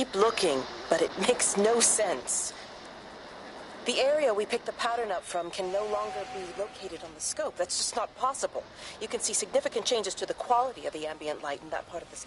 keep looking, but it makes no sense. The area we picked the pattern up from can no longer be located on the scope. That's just not possible. You can see significant changes to the quality of the ambient light in that part of the...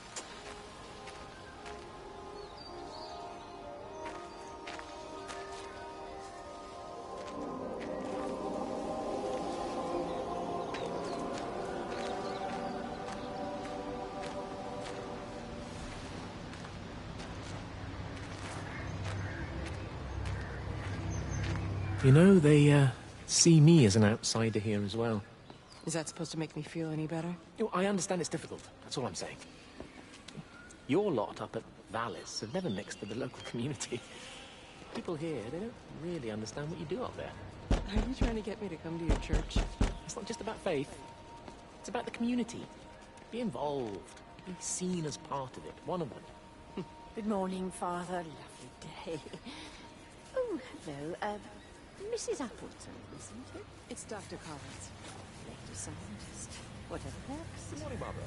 You know, they see me as an outsider here as well. Is that supposed to make me feel any better? I understand it's difficult. That's all I'm saying. Your lot up at Vallis have never mixed with the local community. People here, they don't really understand what you do up there. Are you trying to get me to come to your church? It's not just about faith. It's about the community. Be involved. Be seen as part of it. One of them. Good morning, Father. Lovely day. Oh, hello. Mrs. Appleton, isn't it? It's Dr. Collins. Lady scientist. Whatever works. Good morning, Barbara.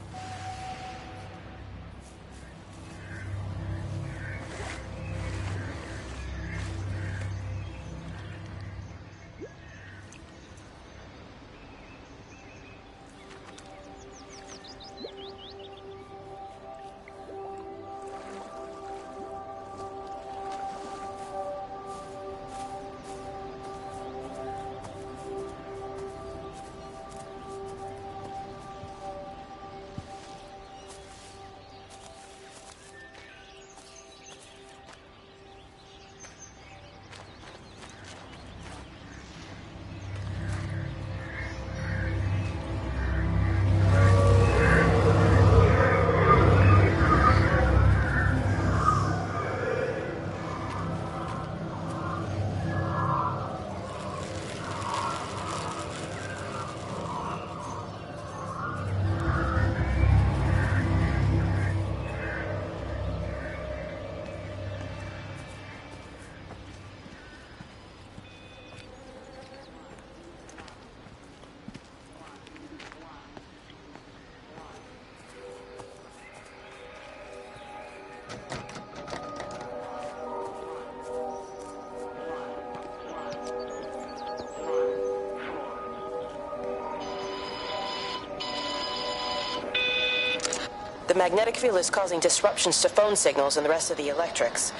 The magnetic field is causing disruptions to phone signals and the rest of the electrics.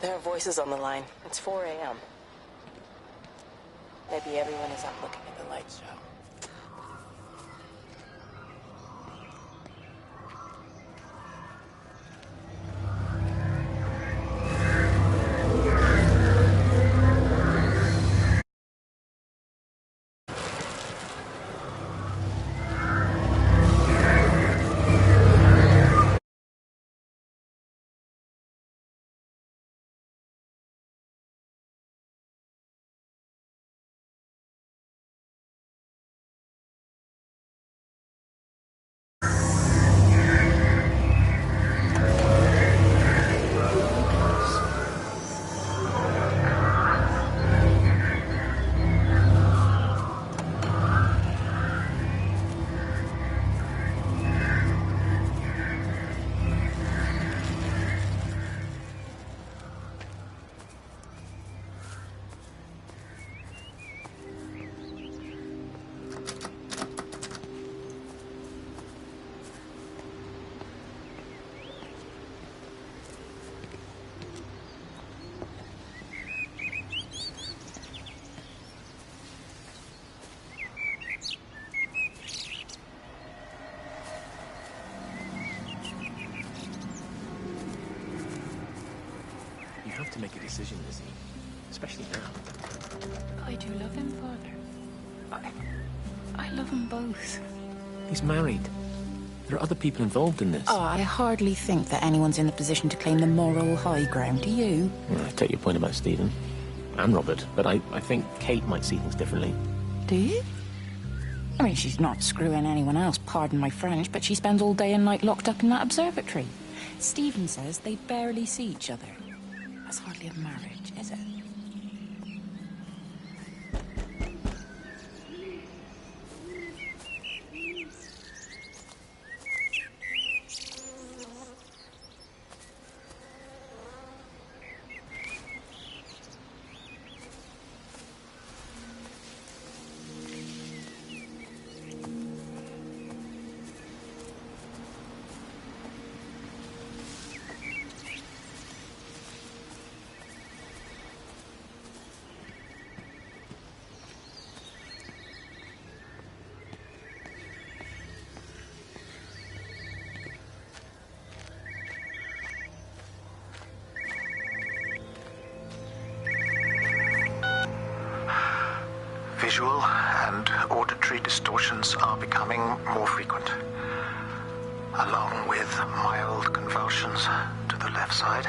There are voices on the line. It's 4 a.m. Maybe everyone is up looking at the light show. You have to make a decision, Lizzie. Especially now. I do love him, Father. I love them both. He's married. There are other people involved in this. Oh, I hardly think that anyone's in the position to claim the moral high ground, do you? Well, I take your point about Stephen. And Robert. But I think Kate might see things differently. Do you? I mean, she's not screwing anyone else, pardon my French, but she spends all day and night locked up in that observatory. Stephen says they barely see each other. That's hardly a marriage, is it? visual and auditory distortions are becoming more frequent, along with mild convulsions to the left side,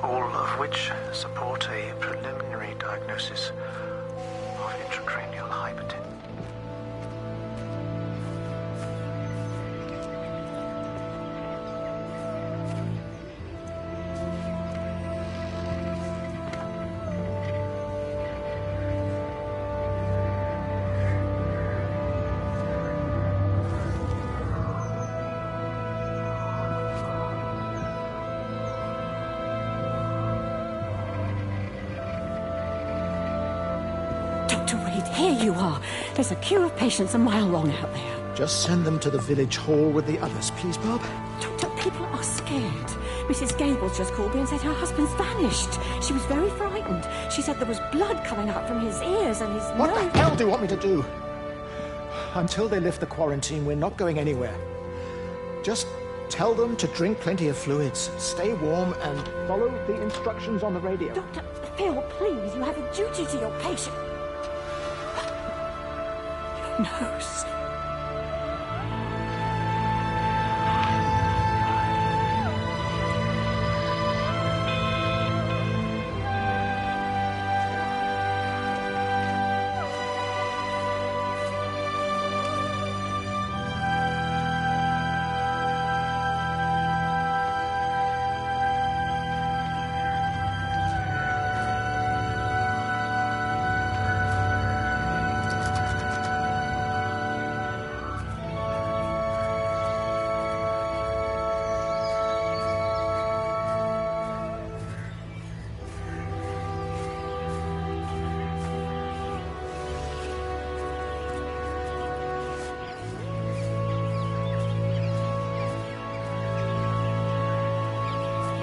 all of which support a preliminary diagnosis of intracranial hypertension. Here you are. There's a queue of patients a mile long out there. Just send them to the village hall with the others, please, Bob. Doctor, people are scared. Mrs. Gables just called me and said her husband's vanished. She was very frightened. She said there was blood coming out from his ears and his nose. What the hell do you want me to do? Until they lift the quarantine, we're not going anywhere. Just tell them to drink plenty of fluids, stay warm, and follow the instructions on the radio. Doctor, Phil, please, you have a duty to your patient. Nose.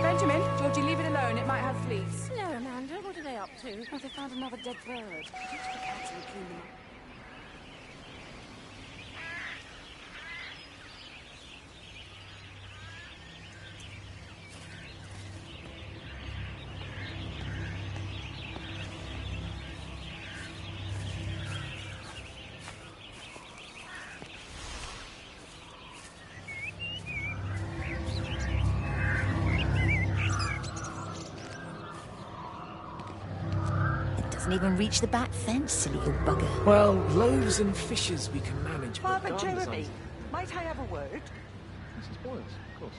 Benjamin, Georgie, leave it alone. It might have fleas. No, Amanda, what are they up to? Oh, they found another dead bird. I think the cats will clean them up. Doesn't even reach the back fence, silly old bugger. Well, loaves and fishes we can manage. Father Jeremy, might I have a word? Mrs. Boyles, of course.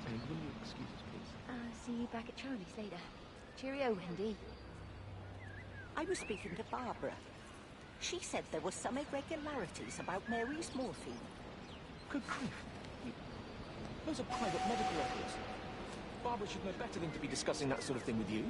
Will you excuse us, please? See you back at Charlie's later. Cheerio, Wendy. I was speaking to Barbara. She said there were some irregularities about Mary's morphine. Good grief. Those are private medical records. Barbara should know better than to be discussing that sort of thing with you.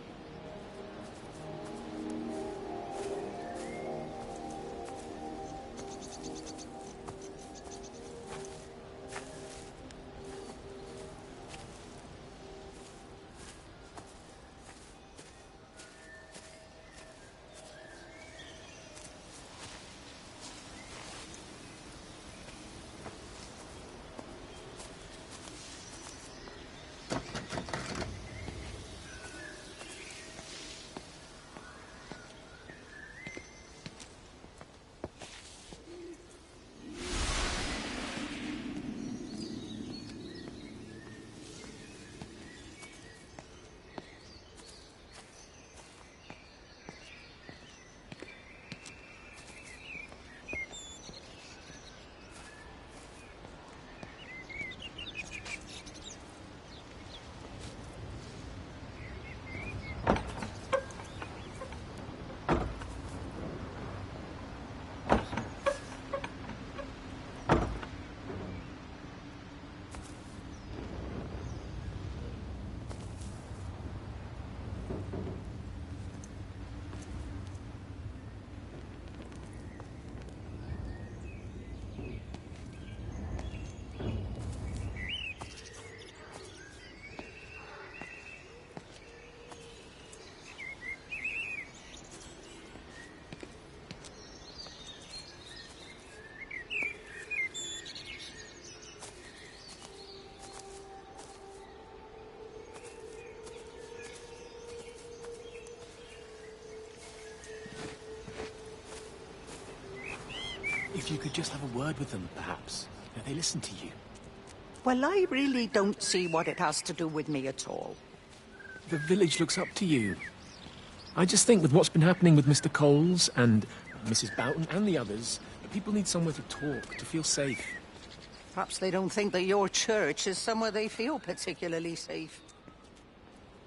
If you could just have a word with them, perhaps. They listen to you. Well, I really don't see what it has to do with me at all. The village looks up to you. I just think with what's been happening with Mr. Coles and Mrs. Boughton and the others, people need somewhere to talk, to feel safe. Perhaps they don't think that your church is somewhere they feel particularly safe.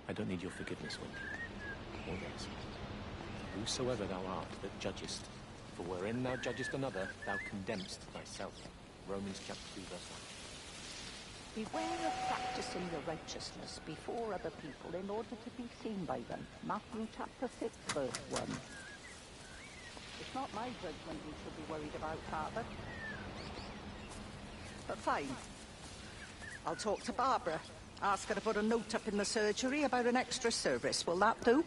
I don't need your forgiveness, Wendy. Or theirs. Whosoever thou art that judgest, for wherein thou judgest another, thou condemnest thyself. Romans chapter 2, verse 1. Beware of practicing your righteousness before other people in order to be seen by them. Matthew chapter 6, verse 1. It's not my judgment you should be worried about, Father. But fine. I'll talk to Barbara. Ask her to put a note up in the surgery about an extra service. Will that do?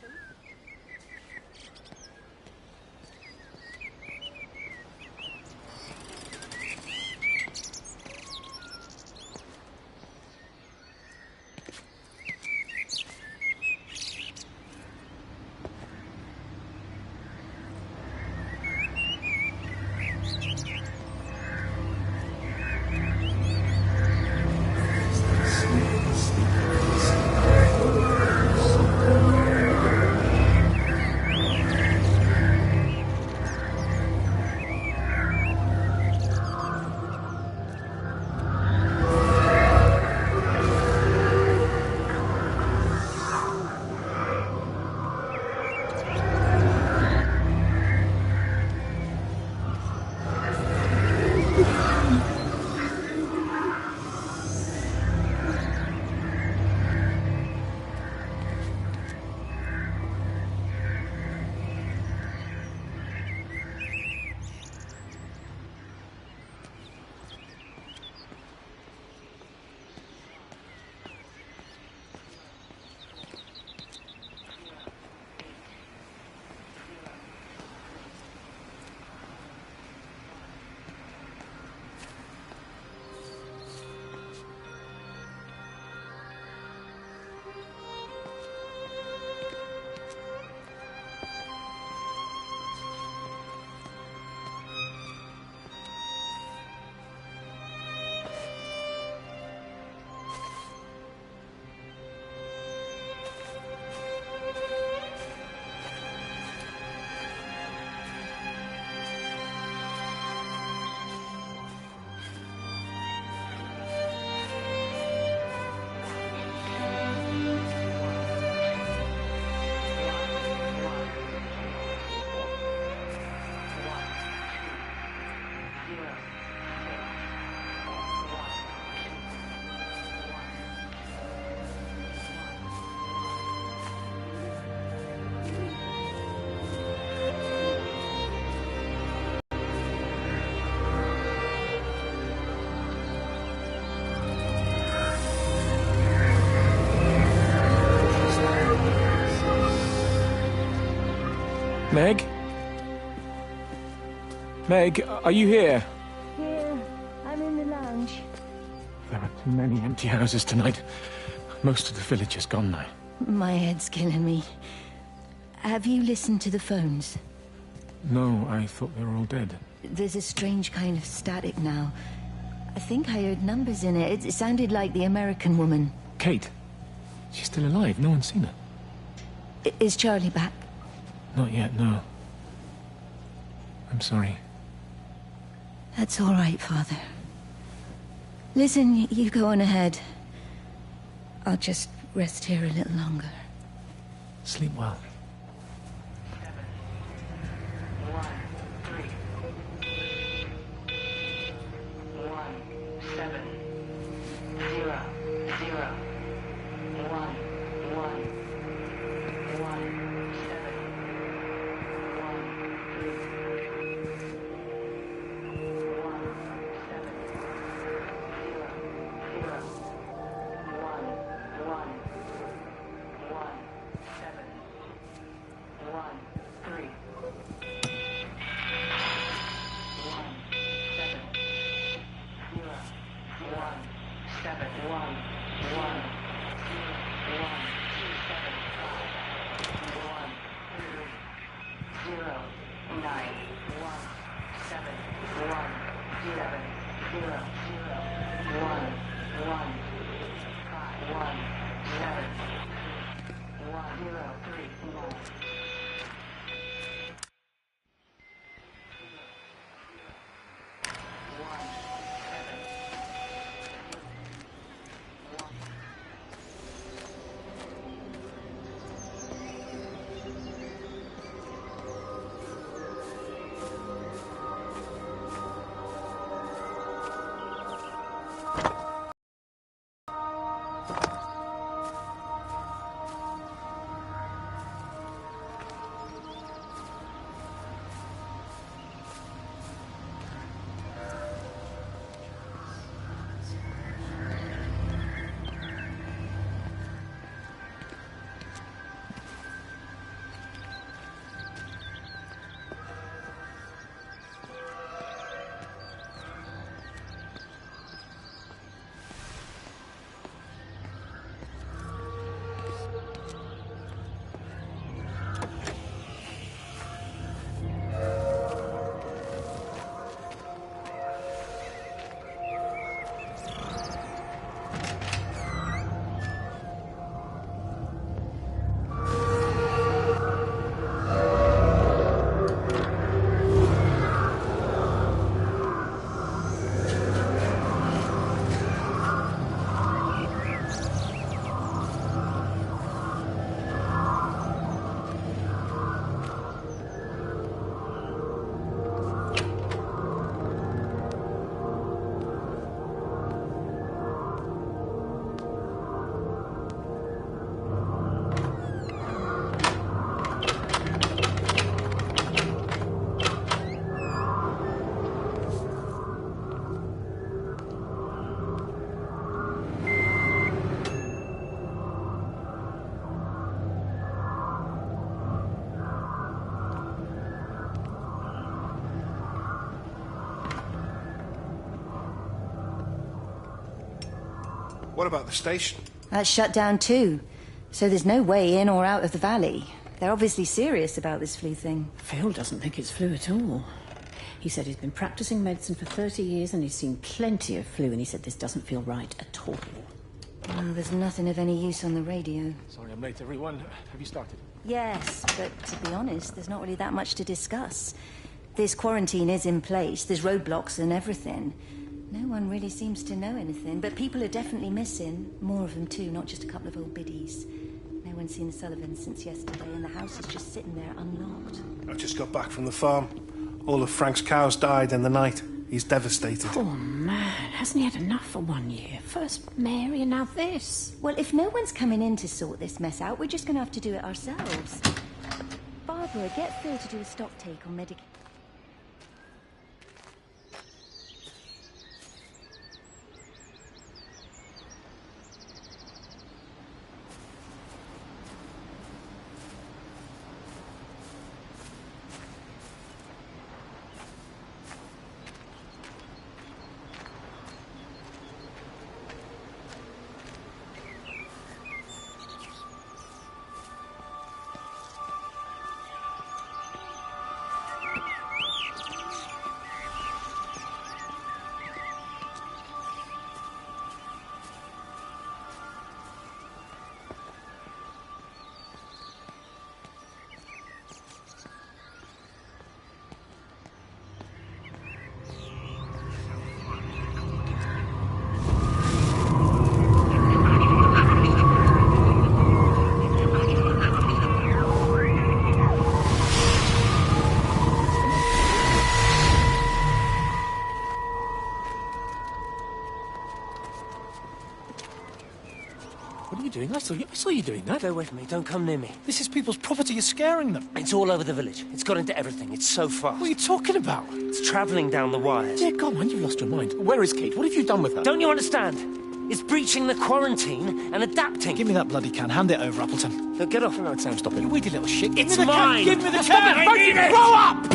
Meg? Meg, are you here? Here, I'm in the lounge. There are too many empty houses tonight. Most of the village is gone now. My head's killing me. Have you listened to the phones? No, I thought they were all dead. There's a strange kind of static now. I think I heard numbers in it. It sounded like the American woman. Kate? She's still alive. No one's seen her. Is Charlie back? Not yet, no. I'm sorry. That's all right, Father. Listen, you go on ahead. I'll just rest here a little longer. Sleep well. 1, 3. 1, 7. 0, 0. 1, 1. 1, 7. 1, 3. 1, 7. 0, 0. 1, 1. 1, 7. What about the station? That's shut down too. So there's no way in or out of the valley. They're obviously serious about this flu thing. Phil doesn't think it's flu at all. He said he's been practicing medicine for 30 years and he's seen plenty of flu, and he said this doesn't feel right at all. Well, there's nothing of any use on the radio. Sorry I'm late, everyone. Have you started? Yes, but to be honest, there's not really that much to discuss. This quarantine is in place, there's roadblocks and everything. No one really seems to know anything, but people are definitely missing. More of them too, not just a couple of old biddies. No one's seen the Sullivans since yesterday, and the house is just sitting there unlocked. I just got back from the farm. All of Frank's cows died in the night. He's devastated. Poor man, hasn't he had enough for 1 year? First Mary and now this. Well, if no one's coming in to sort this mess out, we're just going to have to do it ourselves. Barbara, get Phil to do a stock take on medication. Doing? I saw you doing that. Go away from me. Don't come near me. This is people's property. You're scaring them. It's all over the village. It's got into everything. It's so fast. What are you talking about? It's travelling down the wires. Yeah, go on, you've lost your mind. Where is Kate? What have you done with her? Don't you understand? It's breaching the quarantine and adapting. Give me that bloody can. Hand it over, Appleton. No, get off. No, Sam, stop it. You weedy little shit. It's mine. Give me the Stop can. it. I need it. Grow up!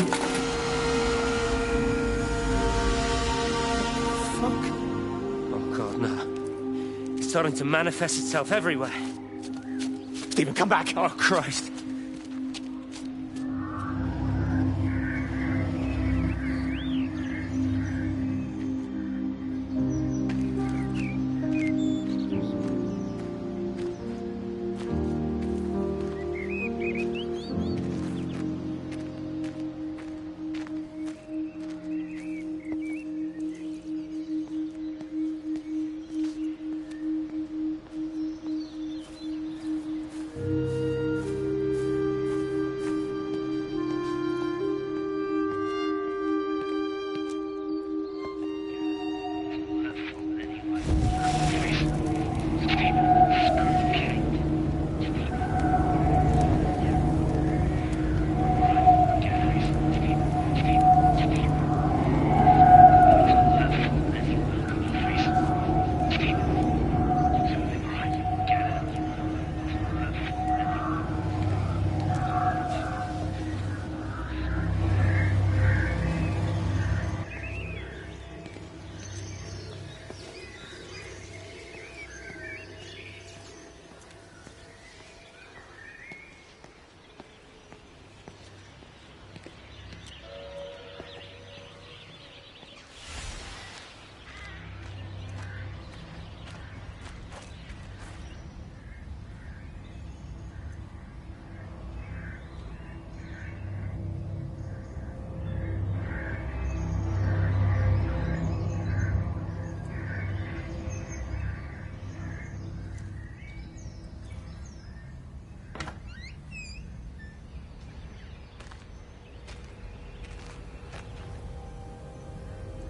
Fuck. Oh, God, no. It's starting to manifest itself everywhere. Stephen, come back! Oh, Christ.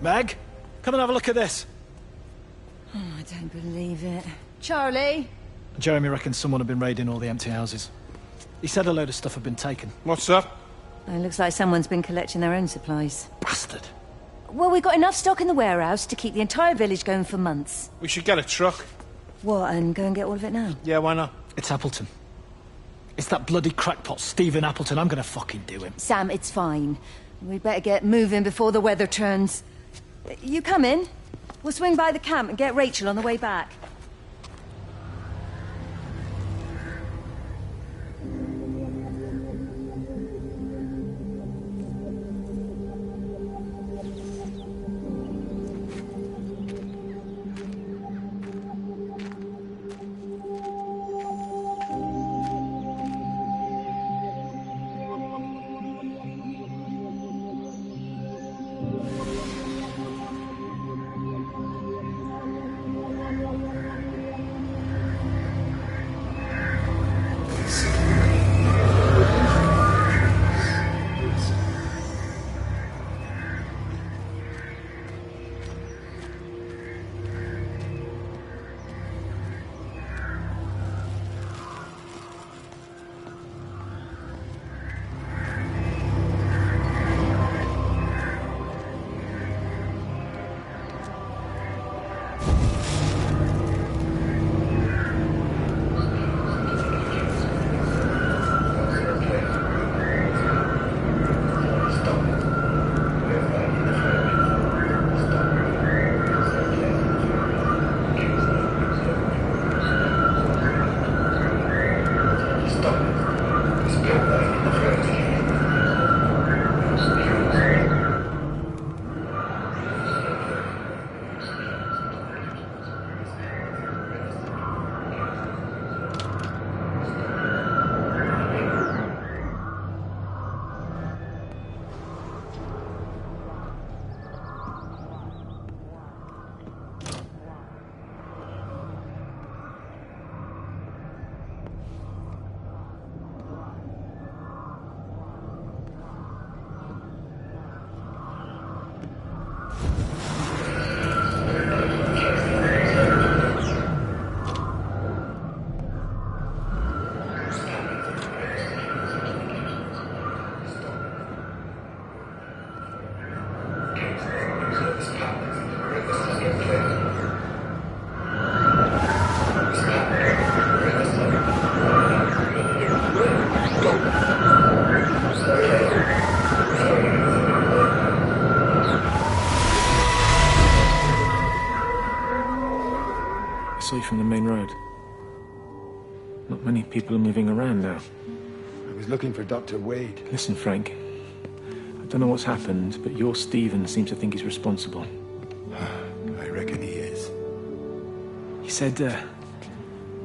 Meg, come and have a look at this. Oh, I don't believe it. Charlie? Jeremy reckons someone had been raiding all the empty houses. He said a load of stuff had been taken. What's up? It looks like someone's been collecting their own supplies. Bastard. Well, we've got enough stock in the warehouse to keep the entire village going for months. We should get a truck. What, and go and get all of it now? Yeah, why not? It's Appleton. It's that bloody crackpot Stephen Appleton. I'm gonna fucking do him. Sam, it's fine. We'd better get moving before the weather turns. You come in. We'll swing by the camp and get Rachel on the way back. I saw you from the main road. Not many people are moving around now. I was looking for Dr. Wade. Listen, Frank. I don't know what's happened, but your Stephen seems to think he's responsible. I reckon he is. He said,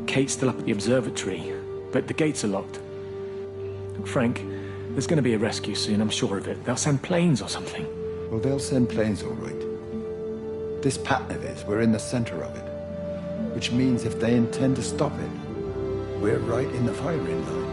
Kate's still up at the observatory, but the gates are locked. Look, Frank, there's going to be a rescue soon, I'm sure of it. They'll send planes or something. Well, they'll send planes, all right. This pattern of his, we're in the center of it. Which means if they intend to stop it, we're right in the firing line.